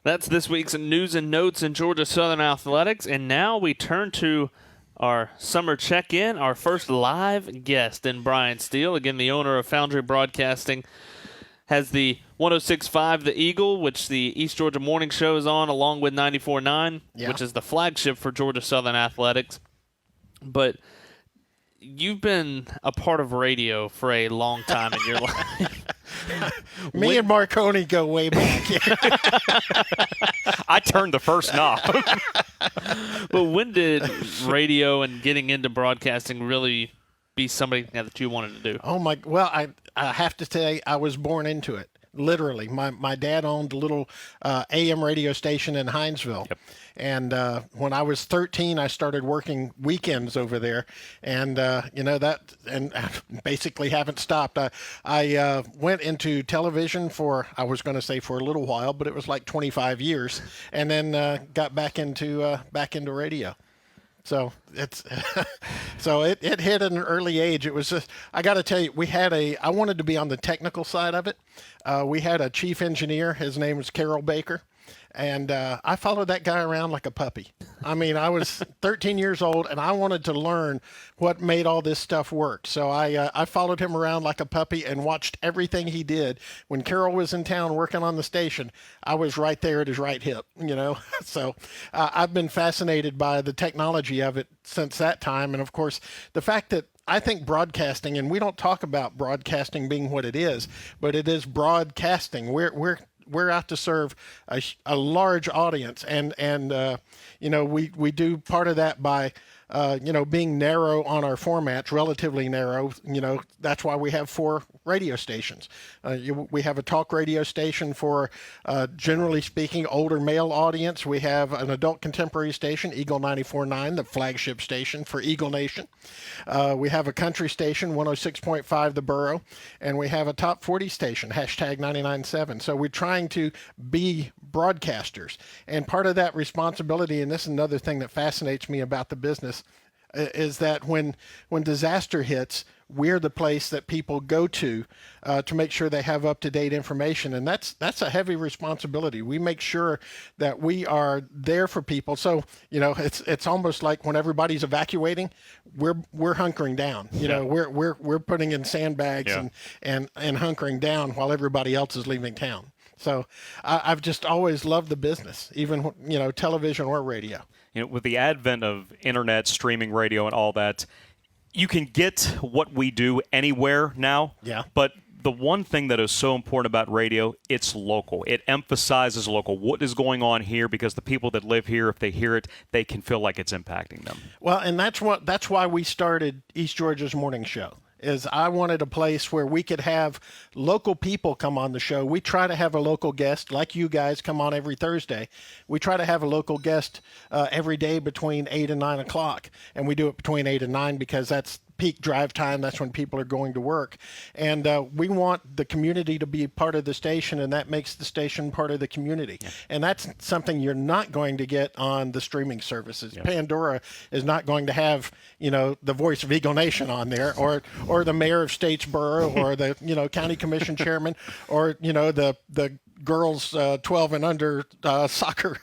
That's this week's news and notes in Georgia Southern Athletics. And now we turn to our summer check-in, our first live guest in Bryan Steele. Again, the owner of Foundry Broadcasting has the 106.5 The Eagle, which the East Georgia Morning Show is on, along with 94.9, which is the flagship for Georgia Southern Athletics. But you've been a part of radio for a long time in your life. Me and Marconi go way back. I turned the first knob. But when did radio and getting into broadcasting really be something that you wanted to do? Well, I have to say I was born into it. Literally, my dad owned a little AM radio station in Hinesville, and when I was 13, I started working weekends over there, and and basically haven't stopped. I went into television for I was going to say for a little while, but it was like 25 years, and then got back into radio. So it hit at an early age. It was just, I got to tell you, I wanted to be on the technical side of it. We had a chief engineer. His name was Carol Baker. And I followed that guy around like a puppy. I mean, I was 13 years old, and I wanted to learn what made all this stuff work. So I followed him around like a puppy and watched everything he did. When Carol was in town working on the station, I was right there at his right hip, So I've been fascinated by the technology of it since that time. And, of course, the fact that I think broadcasting, and we don't talk about broadcasting being what it is, but it is broadcasting. We're out to serve a large audience, and we do part of that by being narrow on our formats, relatively narrow. That's why we have 4 radio stations. We have a talk radio station for, generally speaking, older male audience. We have an adult contemporary station, Eagle 94.9, the flagship station for Eagle Nation. We have a country station, 106.5 The Borough, and we have a top 40 station, hashtag 99.7. So we're trying to be broadcasters. And part of that responsibility, and this is another thing that fascinates me about the business, is that when disaster hits, we're the place that people go to make sure they have up-to-date information, and that's a heavy responsibility. We make sure that we are there for people. So it's almost like when everybody's evacuating, we're hunkering down. We're putting in sandbags and hunkering down while everybody else is leaving town. So I've just always loved the business, even television or radio. With the advent of internet, streaming radio, and all that, you can get what we do anywhere now. Yeah. But the one thing that is so important about radio, it's local. It emphasizes local. What is going on here? Because the people that live here, if they hear it, they can feel like it's impacting them. Well, and that's why we started East Georgia's Morning Show. Is I wanted a place where we could have local people come on the show. We try to have a local guest, like you guys come on every Thursday. We try to have a local guest every day between 8 and 9 o'clock. And we do it between 8 and 9 because that's peak drive time. That's when people are going to work. And we want the community to be part of the station, and that makes the station part of the community. Yeah. And that's something you're not going to get on the streaming services. Yeah. Pandora is not going to have, the voice of Eagle Nation on there, or the mayor of Statesboro, or the, county commission chairman, or, the girls 12 and under soccer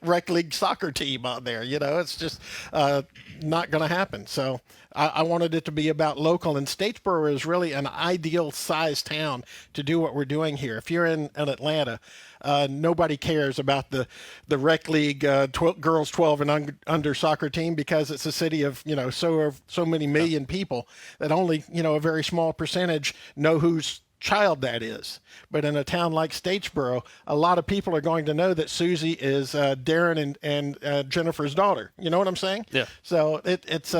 rec league soccer team on there. It's just not going to happen. So I wanted it to be about local, and Statesboro is really an ideal size town to do what we're doing here. If you're in Atlanta, nobody cares about the rec league girls 12 and under soccer team, because it's a city of so many million people that only a very small percentage know who's child that is. But in a town like Statesboro, a lot of people are going to know that Susie is Darren and Jennifer's daughter. You know what I'm saying? Yeah. So it's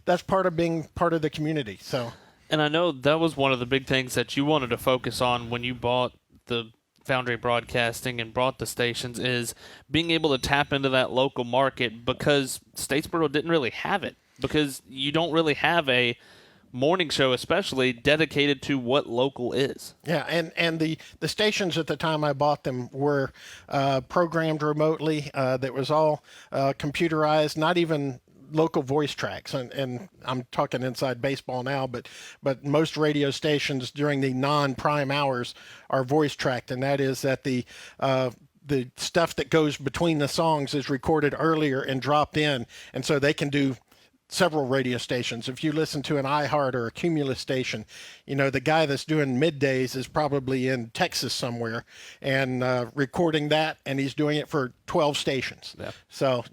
that's part of being part of the community. So. And I know that was one of the big things that you wanted to focus on when you bought the Foundry Broadcasting and brought the stations, is being able to tap into that local market, because Statesboro didn't really have it, because you don't really have a morning show especially dedicated to what local is. Yeah, and the stations at the time I bought them were programmed remotely. That was all computerized, not even local voice tracks, and I'm talking inside baseball now, but most radio stations during the non-prime hours are voice tracked, and that is that the the stuff that goes between the songs is recorded earlier and dropped in, and so they can do several radio stations. If you listen to an iHeart or a Cumulus station, the guy that's doing middays is probably in Texas somewhere and recording that, and he's doing it for 12 stations. Yeah. So,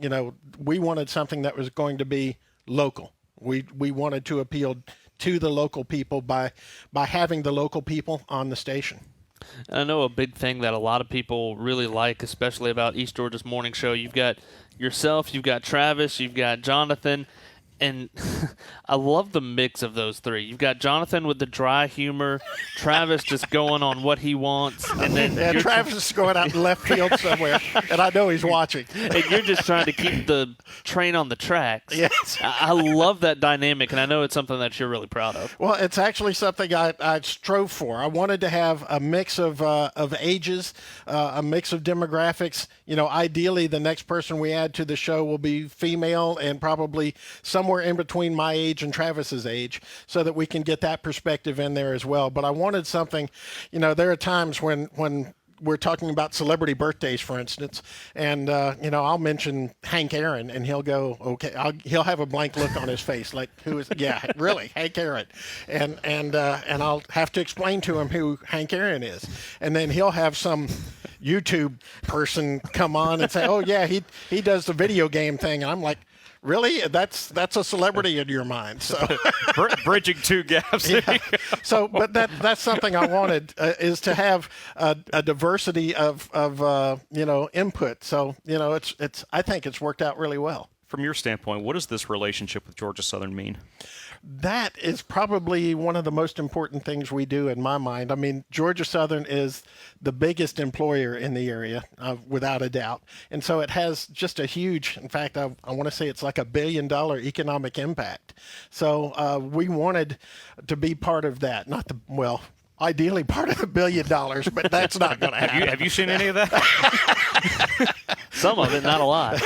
we wanted something that was going to be local. We wanted to appeal to the local people by having the local people on the station. I know a big thing that a lot of people really like, especially about East Georgia's morning show, you've got yourself, you've got Travis, you've got Jonathan, and I love the mix of those three. You've got Jonathan with the dry humor, Travis just going on what he wants, and then Travis is going out in left field somewhere, and I know he's watching. And you're just trying to keep the train on the tracks. Yes. I love that dynamic, and I know it's something that you're really proud of. Well, it's actually something I strove for. I wanted to have a mix of ages, a mix of demographics. Ideally, the next person we add to the show will be female and probably somewhere in between my age and Travis's age, so that we can get that perspective in there as well. But I wanted something, there are times when we're talking about celebrity birthdays, for instance, and I'll mention Hank Aaron, and he'll go, okay, he'll have a blank look on his face, like, who is? Yeah, really, Hank Aaron, and I'll have to explain to him who Hank Aaron is, and then he'll have some YouTube person come on and say, oh yeah, he does the video game thing, and I'm like, really? That's a celebrity in your mind. So bridging two gaps. Yeah. So, but that's something I wanted is to have a diversity of input. So it's I think it's worked out really well. From your standpoint, what does this relationship with Georgia Southern mean? That is probably one of the most important things we do in my mind. I mean, Georgia Southern is the biggest employer in the area, without a doubt. And so it has just a huge, in fact, I want to say it's like $1 billion economic impact. So we wanted to be part of that, ideally part of the $1 billion, but that's not going to happen. Have you seen any of that? Some of it, not a lot.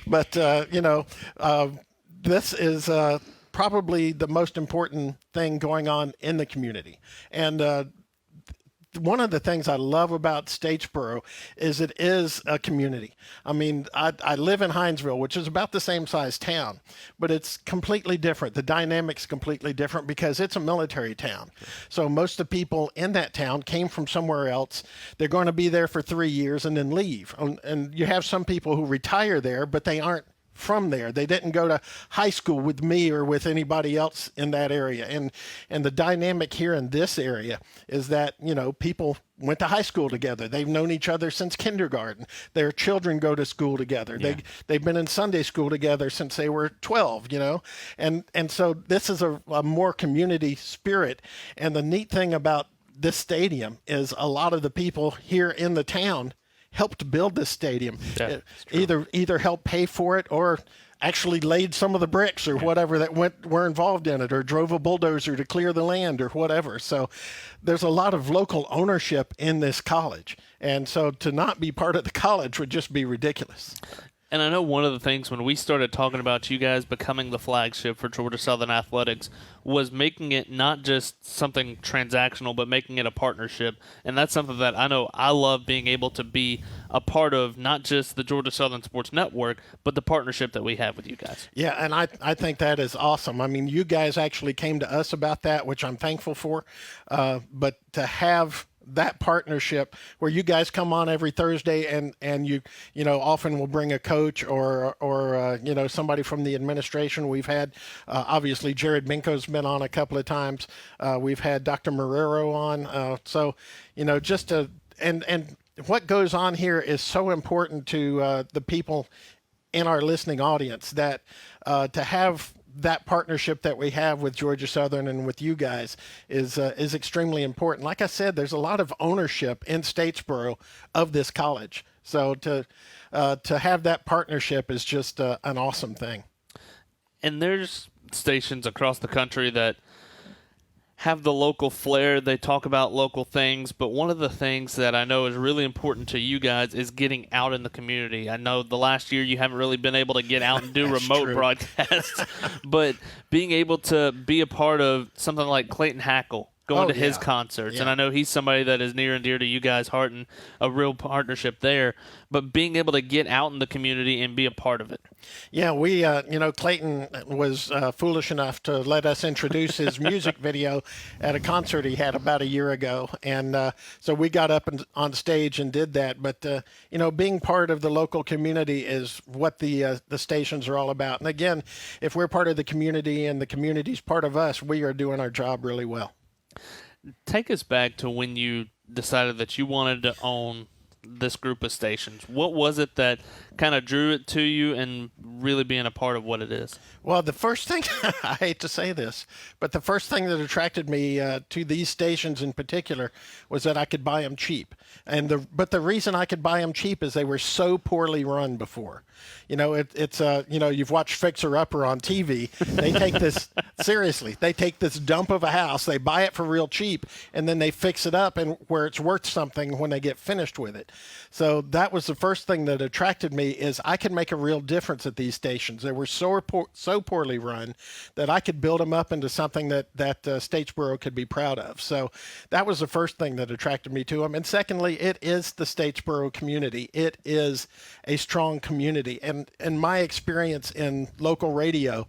But, this is probably the most important thing going on in the community. And one of the things I love about Statesboro is it is a community. I mean, I live in Hinesville, which is about the same size town, but it's completely different. The dynamic's completely different because it's a military town. So most of the people in that town came from somewhere else. They're going to be there for 3 years and then leave. And you have some people who retire there, but they aren't from there. They didn't go to high school with me or with anybody else in that area. And the dynamic here in this area is that, people went to high school together. They've known each other since kindergarten. Their children go to school together. Yeah. They've been in Sunday school together since they were 12, And so this is a more community spirit. And the neat thing about this stadium is a lot of the people here in the town helped build this stadium. Yeah, either helped pay for it or actually laid some of the bricks or whatever that were involved in it, or drove a bulldozer to clear the land or whatever. So there's a lot of local ownership in this college. And so to not be part of the college would just be ridiculous. And I know one of the things when we started talking about you guys becoming the flagship for Georgia Southern Athletics was making it not just something transactional, but making it a partnership. And that's something that I know I love being able to be a part of, not just the Georgia Southern Sports Network, but the partnership that we have with you guys. Yeah, and I think that is awesome. I mean, you guys actually came to us about that, which I'm thankful for. But to have that partnership where you guys come on every Thursday and you often will bring a coach or somebody from the administration. We've had obviously Jared Minko's been on a couple of times. We've had Dr. Marrero on. So and what goes on here is so important to the people in our listening audience that to have that partnership that we have with Georgia Southern and with you guys is extremely important. Like I said, there's a lot of ownership in Statesboro of this college. So to have that partnership is just an awesome thing. And there's stations across the country that have the local flair. They talk about local things, but one of the things that I know is really important to you guys is getting out in the community. I know the last year you haven't really been able to get out and do remote broadcasts, but being able to be a part of something like Clayton Hackle going Oh, to his yeah. concerts. Yeah. And I know he's somebody that is near and dear to you guys' heart and a real partnership there. But being able to get out in the community and be a part of it. Yeah, we, Clayton was foolish enough to let us introduce his music video at a concert he had about a year ago. And so we got up on stage and did that. But, being part of the local community is what the stations are all about. And again, if we're part of the community and the community's part of us, we are doing our job really well. Take us back to when you decided that you wanted to own this group of stations. What was it that kind of drew it to you and really being a part of what it is? Well, the first thing, I hate to say this, but the first thing that attracted me to these stations in particular was that I could buy them cheap. But the reason I could buy them cheap is they were so poorly run before. You've watched Fixer Upper on TV. They take this, seriously, they take this dump of a house, they buy it for real cheap, and then they fix it up and where it's worth something when they get finished with it. So that was the first thing that attracted me is I could make a real difference at these stations. They were so poorly run that I could build them up into something that Statesboro could be proud of. So that was the first thing that attracted me to them. And secondly, it is the Statesboro community. It is a strong community. And in my experience in local radio,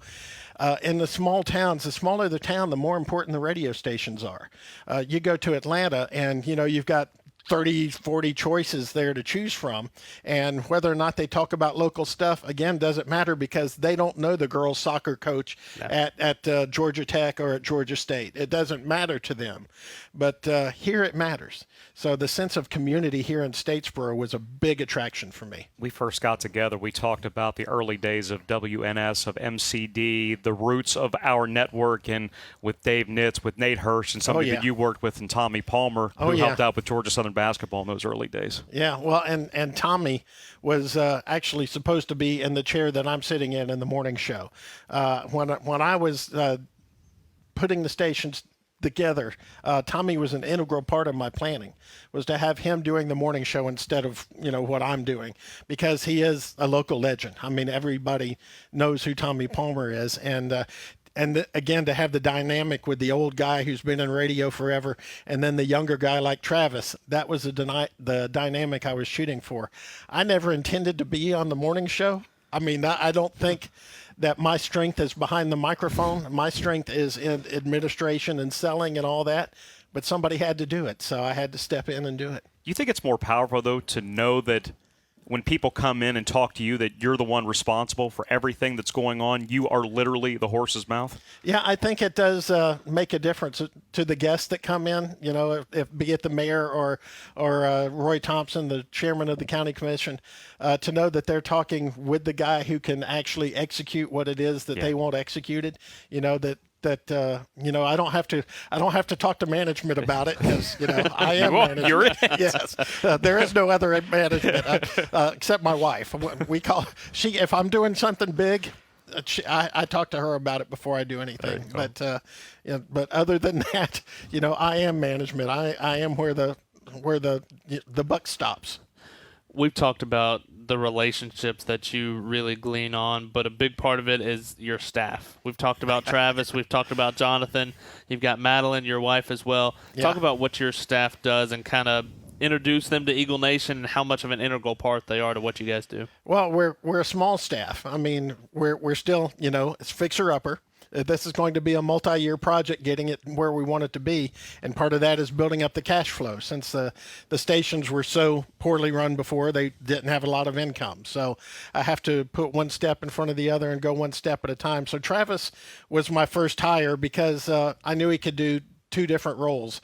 in the small towns, the smaller the town, the more important the radio stations are. You go to Atlanta and, you've got 30, 40 choices there to choose from. And whether or not they talk about local stuff, again, doesn't matter because they don't know the girls' soccer coach at Georgia Tech or at Georgia State. It doesn't matter to them. But here it matters. So the sense of community here in Statesboro was a big attraction for me. We first got together, we talked about the early days of WNS, of MCD, the roots of our network, and with Dave Nitz, with Nate Hirsch, and somebody that you worked with, and Tommy Palmer, who helped out with Georgia Southern basketball in those early days. Yeah, well, and Tommy was actually supposed to be in the chair that I'm sitting in the morning show. When I was putting the stations together, Tommy was an integral part of my planning, was to have him doing the morning show instead of what I'm doing, because he is a local legend. I mean, everybody knows who Tommy Palmer is, and again, to have the dynamic with the old guy who's been in radio forever and then the younger guy like Travis, that was the dynamic I was shooting for. I never intended to be on the morning show. I mean, I don't think that my strength is behind the microphone. My strength is in administration and selling and all that. But somebody had to do it, so I had to step in and do it. You think it's more powerful, though, to know that when people come in and talk to you that you're the one responsible for everything that's going on? You are literally the horse's mouth? Yeah, I think it does make a difference to the guests that come in, if be it the mayor or Roy Thompson, the chairman of the county commission, to know that they're talking with the guy who can actually execute what it is that they want executed, I don't have to talk to management about it because I am management. You're it. Yes, there is no other management except my wife. If I'm doing something big, I talk to her about it before I do anything. But other than that, I am management. I am where the buck stops. We've talked about the relationships that you really glean on, but a big part of it is your staff. We've talked about Travis. We've talked about Jonathan. You've got Madeline, your wife, as well. Yeah. Talk about what your staff does and kind of introduce them to Eagle Nation and how much of an integral part they are to what you guys do. Well, we're a small staff. I mean, we're still, it's fixer-upper. This is going to be a multi-year project getting it where we want it to be, and part of that is building up the cash flow. Since the stations were so poorly run before, they didn't have a lot of income. So I have to put one step in front of the other and go one step at a time. So Travis was my first hire because I knew he could do two different roles.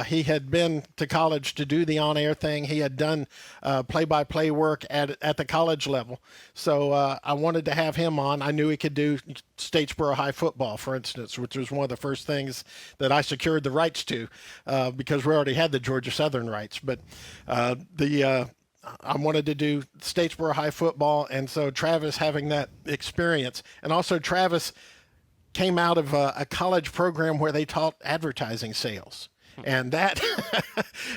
He had been to college to do the on-air thing. He had done play-by-play work at the college level. So I wanted to have him on. I knew he could do Statesboro High football, for instance, which was one of the first things that I secured the rights to because we already had the Georgia Southern rights. But I wanted to do Statesboro High football, and so Travis having that experience. And also Travis came out of a college program where they taught advertising sales, and that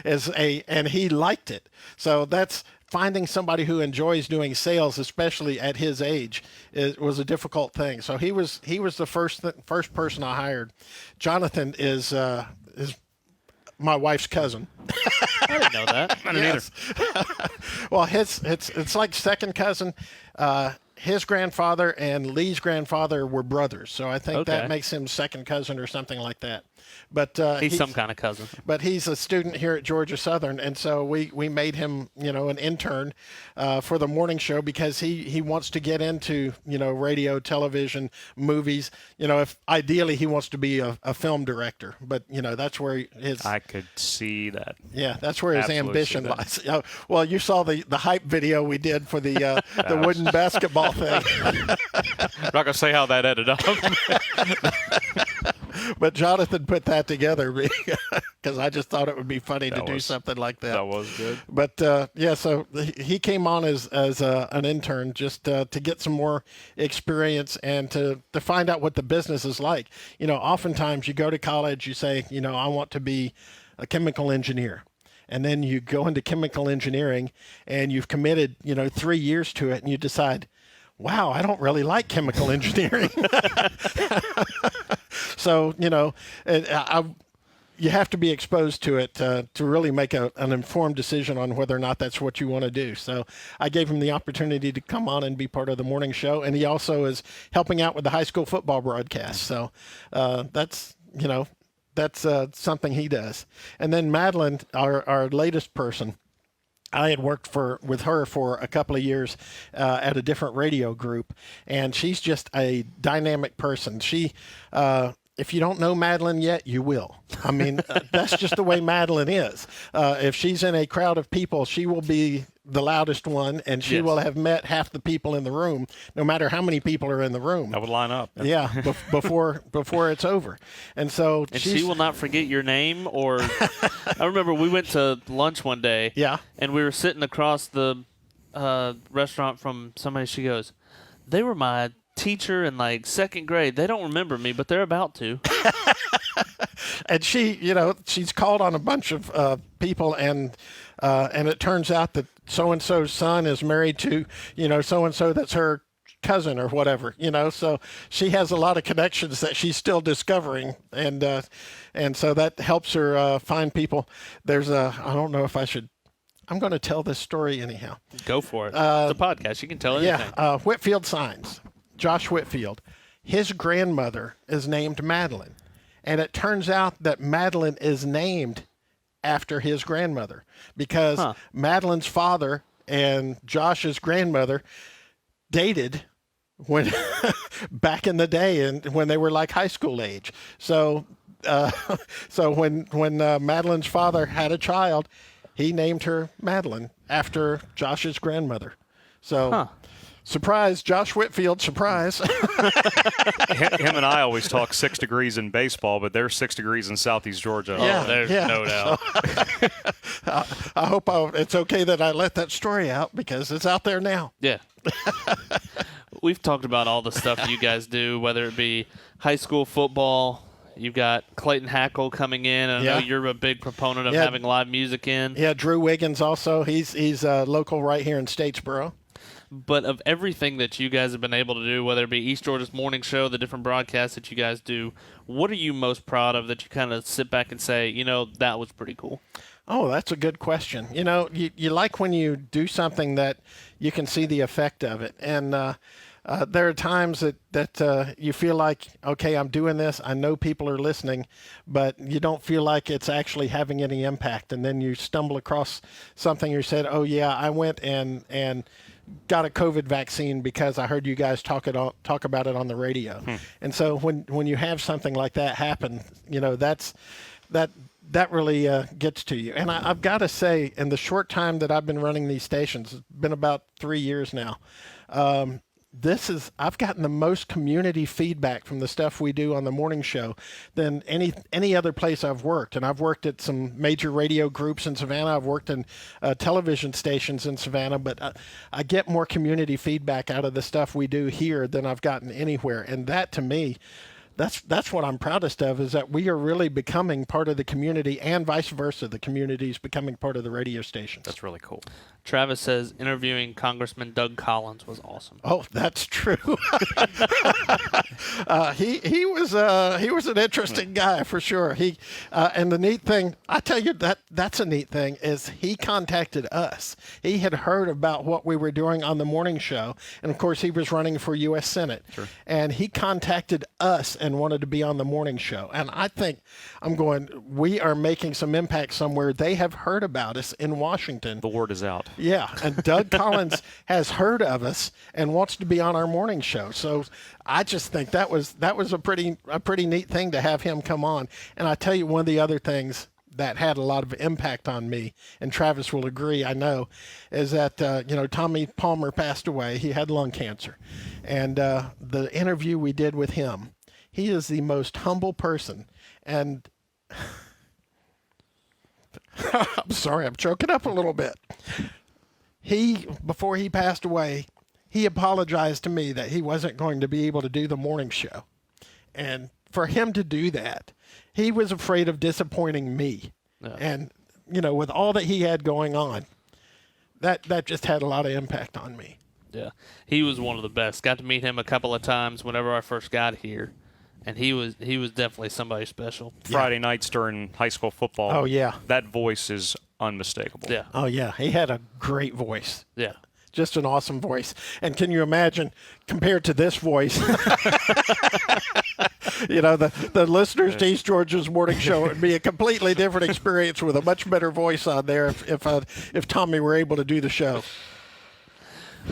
and he liked it. So that's finding somebody who enjoys doing sales, especially at his age, was a difficult thing. So he was the first person I hired. Jonathan is is my wife's cousin. I didn't know that. I didn't either. Well, it's like second cousin. His grandfather and Lee's grandfather were brothers, so I think that makes him second cousin or something like that. But he's some kind of cousin. But he's a student here at Georgia Southern, and so we made him, an intern for the morning show because he wants to get into, radio, television, movies. If ideally he wants to be a film director, but that's where his. I could see that. Yeah, that's where his ambition lies. Well, you saw the hype video we did for the wooden basketball thing. I'm not gonna say how that ended up. But Jonathan put that together because I just thought it would be funny to do something like that. That was good. But so he came on as an intern just to get some more experience and to find out what the business is like. Oftentimes you go to college, you say, I want to be a chemical engineer. And then you go into chemical engineering and you've committed, 3 years to it, and you decide, wow, I don't really like chemical engineering. So, you have to be exposed to it to really make an informed decision on whether or not that's what you want to do. So I gave him the opportunity to come on and be part of the morning show. And he also is helping out with the high school football broadcast. So that's something he does. And then Madeline, our latest person, I had worked with her for a couple of years at a different radio group, and she's just a dynamic person. She, if you don't know Madeline yet, you will. I mean, that's just the way Madeline is. If she's in a crowd of people, she will be the loudest one, and she will have met half the people in the room, no matter how many people are in the room. That would line up. Yeah, before it's over. And so she will not forget your name. Or I remember we went to lunch one day. Yeah. And we were sitting across the restaurant from somebody. She goes, "They were my teacher in like second grade. They don't remember me, but they're about to." And she, she's called on a bunch of people, and it turns out that so-and-so's son is married to, so-and-so that's her cousin or whatever, so she has a lot of connections that she's still discovering. And so that helps her find people. There's I don't know if I'm going to tell this story anyhow. Go for it. It's a podcast. You can tell anything. Yeah. Whitfield Signs, Josh Whitfield, his grandmother is named Madeline. And it turns out that Madeline is named after his grandmother because Madeline's father and Josh's grandmother dated when back in the day and when they were like high school age. So when Madeline's father had a child, he named her Madeline after Josh's grandmother. So surprise, Josh Whitfield, surprise. Him and I always talk 6 degrees in baseball, but there's 6 degrees in Southeast Georgia. Yeah, there's no doubt. I hope it's okay that I let that story out because it's out there now. Yeah. We've talked about all the stuff you guys do, whether it be high school football. You've got Clayton Hackle coming in. I know you're a big proponent of having live music in. Yeah, Drew Wiggins also. He's local right here in Statesboro. But of everything that you guys have been able to do, whether it be East Georgia's morning show, the different broadcasts that you guys do, what are you most proud of that you kind of sit back and say, that was pretty cool? Oh, that's a good question. You like when you do something that you can see the effect of it. And there are times that you feel like, okay, I'm doing this. I know people are listening, but you don't feel like it's actually having any impact. And then you stumble across something you said, oh, yeah, I went and got a COVID vaccine because I heard you guys talk about it on the radio. And so when you have something like that happen, that really gets to you. And I've got to say, in the short time that I've been running these stations, it's been about 3 years now, I've gotten the most community feedback from the stuff we do on the morning show than any other place I've worked. And I've worked at some major radio groups in Savannah. I've worked in television stations in Savannah, but I get more community feedback out of the stuff we do here than I've gotten anywhere. And that, to me, that's what I'm proudest of, is that we are really becoming part of the community, and vice versa. The community is becoming part of the radio stations. That's really cool. Travis says interviewing Congressman Doug Collins was awesome. Oh, that's true. He was an interesting guy for sure. And the neat thing, I tell you, that's a neat thing, is he contacted us. He had heard about what we were doing on the morning show, and of course he was running for U.S. Senate. Sure. And he contacted us and wanted to be on the morning show. And I think we are making some impact somewhere. They have heard about us in Washington. The word is out. Yeah, and Doug Collins has heard of us and wants to be on our morning show. So I just think that was a pretty neat thing to have him come on. And I tell you, one of the other things that had a lot of impact on me, and Travis will agree, I know, is that Tommy Palmer passed away. He had lung cancer, and the interview we did with him, he is the most humble person. And I'm sorry, I'm choking up a little bit. Before he passed away, he apologized to me that he wasn't going to be able to do the morning show. And for him to do that, he was afraid of disappointing me. Yeah. And, with all that he had going on, that just had a lot of impact on me. Yeah. He was one of the best. Got to meet him a couple of times whenever I first got here. And he was definitely somebody special. Friday nights during high school football. Oh, yeah. That voice is unmistakable. Yeah. Oh, yeah. He had a great voice. Yeah. Just an awesome voice. And can you imagine, compared to this voice, the listeners to East Georgia's morning show, it would be a completely different experience with a much better voice on there if Tommy were able to do the show.